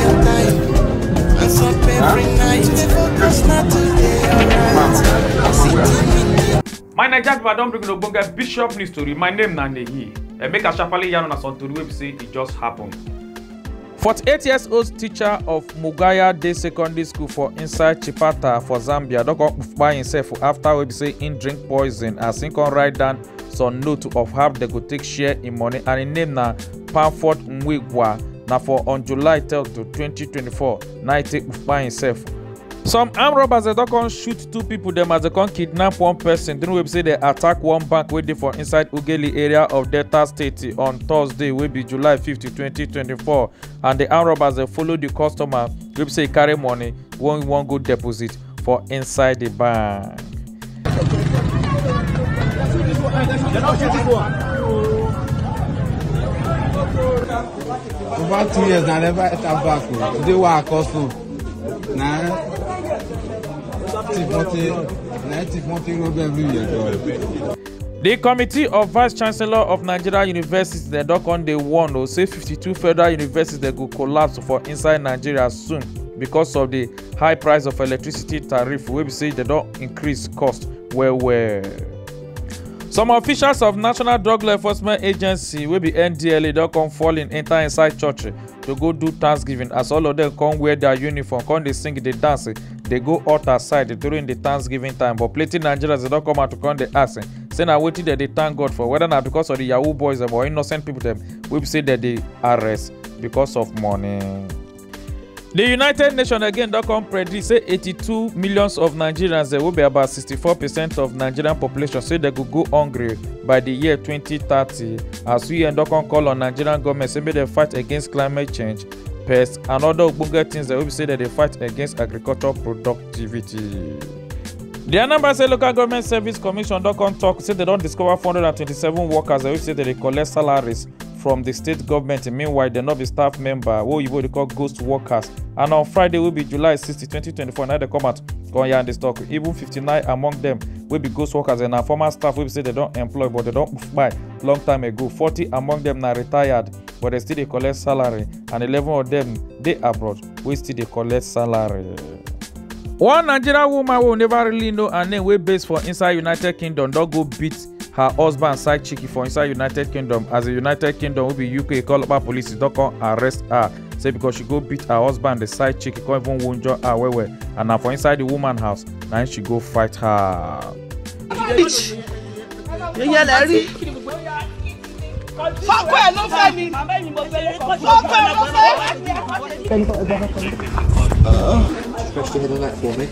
your time. Hands up every night. Focus not today, alright. My Nigerian people don't bring no bonga Bishop news story. My name na Nehi. Make a sharply yarn on a son to the website. It just happened. 48-year-old teacher of Mugaya Day Secondary School for inside Chipata for Zambia don't come by himself after we say in drink poison as he can write down some note of how they go take share in money and in name na Pamford Mwigwa na for on July 3rd to 2024 na he take by himself. Some armed robbers they don't come shoot two people them as they come kidnap one person. Then we say they attack one bank waiting for inside Ugeli area of Delta State on Thursday will be July 5th, 2024. And the armed robbers they follow the customer. We say carry money one go deposit for inside the bank. Over 2 years I never ate tobacco. They were also now. The Committee of Vice Chancellor of Nigeria Universities they don't on the warn or say 52 federal universities they go collapse for inside Nigeria soon because of the high price of electricity tariff. We say they don't increase cost well. Some officials of National Drug Law Enforcement Agency will be NDLA don't come falling enter inside church to go do Thanksgiving as all of them come wear their uniform, come they sing, they dance, they go out aside during the Thanksgiving time. But plenty Nigerians they don't come out to come they ask, say now waiting that they thank God for whether not because of the Yahoo boys or innocent people them we say that they arrest because of money. The United Nations again don't come predict say 82 million of Nigerians there will be about 64% of Nigerian population say they could go hungry by the year 2030 as we end up call on Nigerian government say they fight against climate change, pests and other bunga things that will say that they fight against agricultural productivity. The Anambra say local government service commission don't come talk say they don't discover 427 workers that will say that they collect salaries from the state government. Meanwhile, they not be staff member what they call ghost workers. And on Friday will be July 60, 2024. Now they come out going here and they talk. Even 59 among them will be ghost workers and our former staff will say they don't employ but they don't buy long time ago. 40 among them now retired but they still they collect salary and 11 of them they abroad we still they collect salary. One Nigerian woman will never really know her name we based for inside United Kingdom don't go beat her husband side chicky for inside United Kingdom as the United Kingdom will be UK call up police don't come arrest her say because she go beat her husband the side chicky can't even wound her well and now for inside the woman house now she go fight her. Press your head on that for me.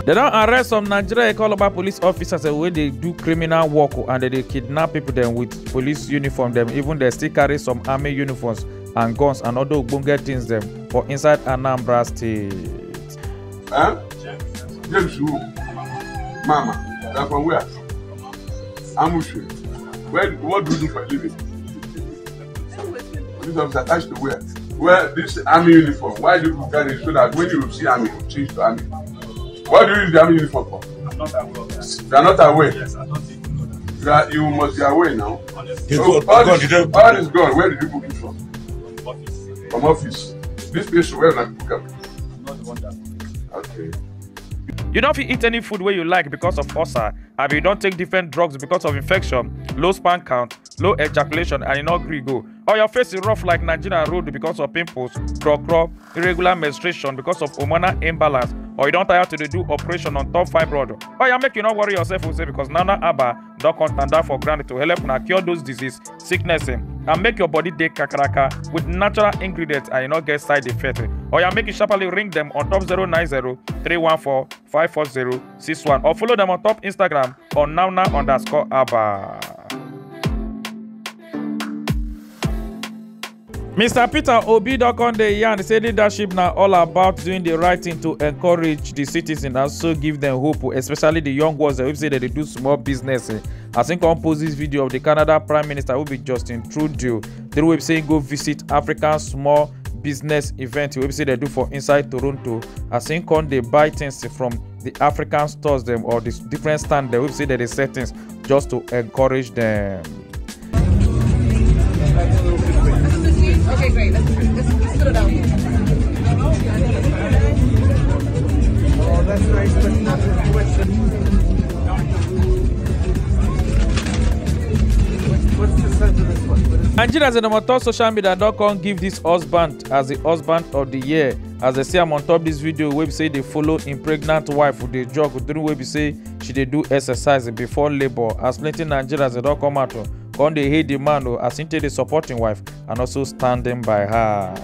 They don't arrest some Nigerian Calabar police officers the way they do criminal work and they kidnap people them with police uniform them even they still carry some army uniforms and guns and other bunga things them for inside Anambra State. Huh? James who? Mama, that's from where? Amushu. What do you do for a living? Police officer attached to where? Wear this army uniform. Why do you carry it so that when you see army, you change to army? What do you use the army uniform for? I'm not aware of that. You are not aware? Yes, I don't even know that. You must be aware now. Honestly, All this gone. Where did you book it from? from office. From office. This place where not book up. I'm not the one that. Okay. You don't eat any food where you like because of ulcer, and you don't take different drugs because of infection, low sperm count, low ejaculation, and you not agree go. Or your face is rough like Nigerian road because of pimples, crop, irregular menstruation because of hormonal imbalance, or you don't tire to do operation on top fibroid. Or you make you not worry yourself say because Nana Abba don't contend for granted to help na cure those disease, sickness, and make your body day kakaraka with natural ingredients and you not get side effects. Or you make you sharply ring them on top 090-314-540-61 or follow them on top Instagram on nana_abba. Mr. Peter Obi Dokonde Yan say leadership now all about doing the right thing to encourage the citizens and also give them hope, especially the young ones that will say that they do small business. I think on post this video of the Canada Prime Minister will be Justin Trudeau. They will be saying go visit African small business event. We will say they do for inside Toronto. I think on they buy things from the African stores them or the different stand. They will say that they set things just to encourage them. Okay, great. Let's put it down. Oh, that's nice. What's the sense of this one? Nigerians and on top social media don't give this husband as the husband of the year. As they say, I'm on top this video where we say they follow in pregnant wife with the jog during where we say she they do exercise before labor. As plenty Nigerians they don't come out come they hate the man as into the supporting wife and also standing by her.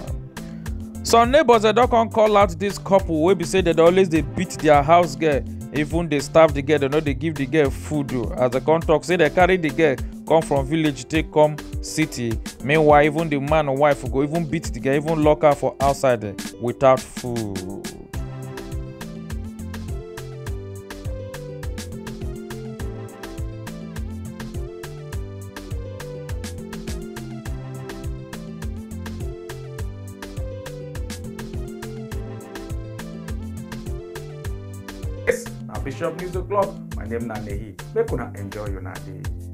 Some neighbors they don't come call out this couple where we say that always they beat their house girl. Even they starve the girl, they know they give the girl food. As the talk say they carry the girl come from village take come city. Meanwhile, even the man or wife will go even beat the girl, even lock her for outside without food. Yes, now Bishop Music Club. My name is Nanehi. Make una enjoy your day.